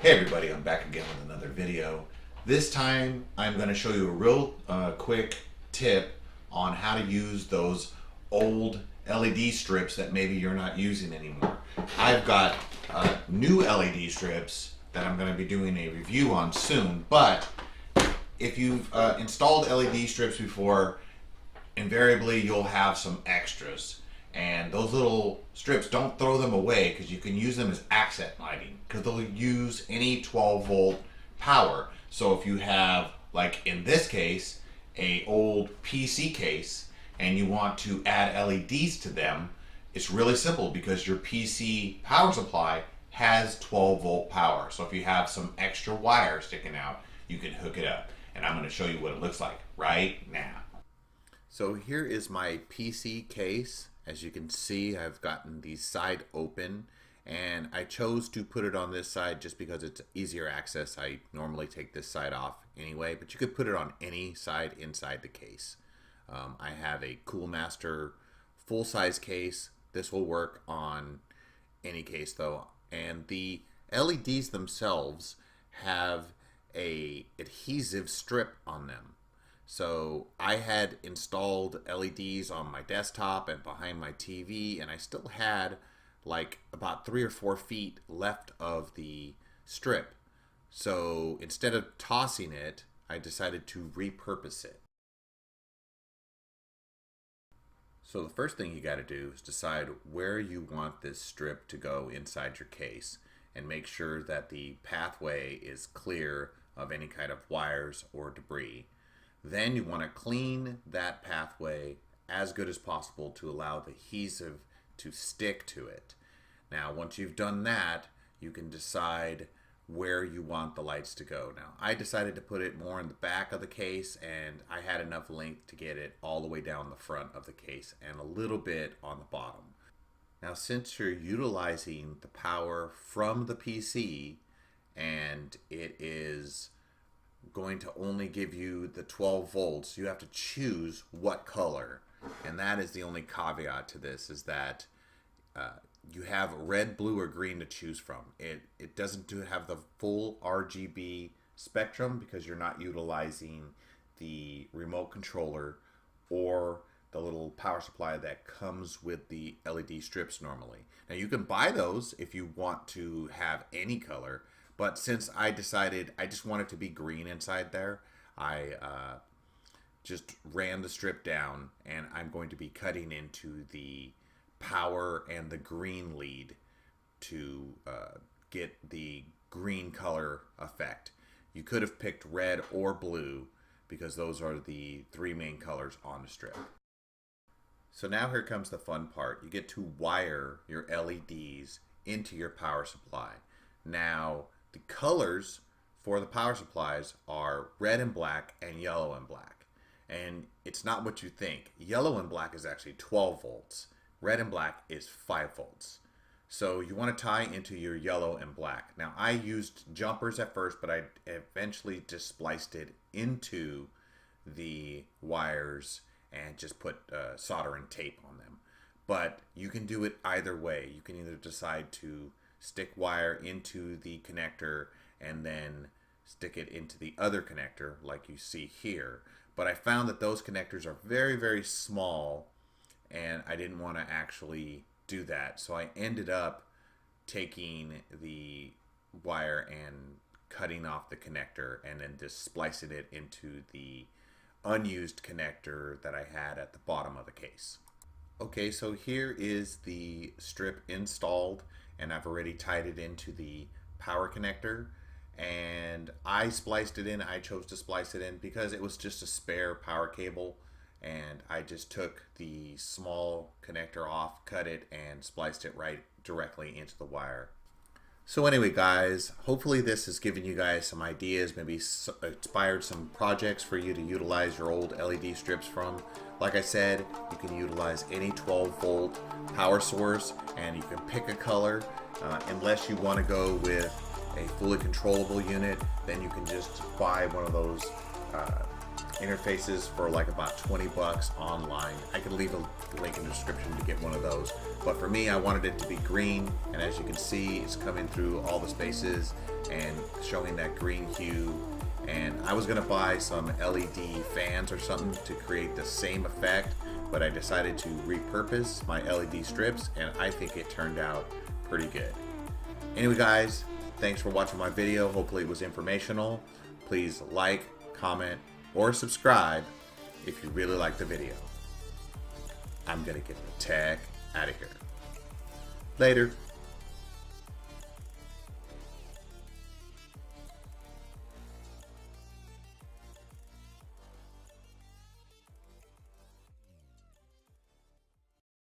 Hey everybody, I'm back again with another video. This time I'm going to show you a real quick tip on how to use those old LED strips that maybe you're not using anymore. I've got new LED strips that I'm going to be doing a review on soon, but if you've installed LED strips before, invariably you'll have some extras. And those little strips, don't throw them away because you can use them as accent lighting because they'll use any 12 volt power. So if you have, like in this case, a old PC case and you want to add LEDs to them, it's really simple because your PC power supply has 12 volt power. So if you have some extra wire sticking out, you can hook it up. And I'm going to show you what it looks like right now. So here is my PC case. As you can see, I've gotten the side open, and I chose to put it on this side just because it's easier access. I normally take this side off anyway, but you could put it on any side inside the case. I have a Coolmaster full-size case. This will work on any case though, and the LEDs themselves have a adhesive strip on them. So I had installed LEDs on my desktop and behind my TV, and I still had like about 3 or 4 feet left of the strip. So instead of tossing it, I decided to repurpose it. So the first thing you got to do is decide where you want this strip to go inside your case, and make sure that the pathway is clear of any kind of wires or debris. Then you want to clean that pathway as good as possible to allow the adhesive to stick to it. Now, once you've done that, you can decide where you want the lights to go. Now, I decided to put it more in the back of the case, and I had enough length to get it all the way down the front of the case and a little bit on the bottom. Now, since you're utilizing the power from the PC and it is going to only give you the 12 volts, you have to choose what color. And that is the only caveat to this, is that you have red, blue, or green to choose from. It doesn't have the full RGB spectrum because you're not utilizing the remote controller or the little power supply that comes with the LED strips normally. Now you can buy those if you want to have any color, but since I decided I just want it to be green inside there, I just ran the strip down, and I'm going to be cutting into the power and the green lead to get the green color effect. You could have picked red or blue because those are the 3 main colors on the strip. So now here comes the fun part. You get to wire your LEDs into your power supply. Now, the colors for the power supplies are red and black and yellow and black. And it's not what you think. Yellow and black is actually 12 volts. Red and black is 5 volts. So you want to tie into your yellow and black. Now, I used jumpers at first, but I eventually just spliced it into the wires and just put soldering tape on them. But you can do it either way. You can either decide to stick wire into the connector and then stick it into the other connector like you see here. But I found that those connectors are very, very small, and I didn't want to actually do that. So I ended up taking the wire and cutting off the connector and then just splicing it into the unused connector that I had at the bottom of the case. Okay, so here is the strip installed, and I've already tied it into the power connector, and I spliced it in. I chose to splice it in because it was just a spare power cable, and I just took the small connector off, cut it, and spliced it right directly into the wire. So anyway, guys, hopefully this has given you guys some ideas, maybe inspired some projects for you to utilize your old LED strips from. Like I said, you can utilize any 12 volt power source, and you can pick a color. Unless you want to go with a fully controllable unit, then you can just buy one of those interfaces for like about 20 bucks online. I can leave a link in the description to get one of those. But for me, I wanted it to be green, and as you can see, it's coming through all the spaces and showing that green hue. And I was gonna buy some LED fans or something to create the same effect, but I decided to repurpose my LED strips, and I think it turned out pretty good. Anyway guys, thanks for watching my video. Hopefully it was informational. Please like, comment, or subscribe if you really like the video. I'm gonna get the tech out of here. Later.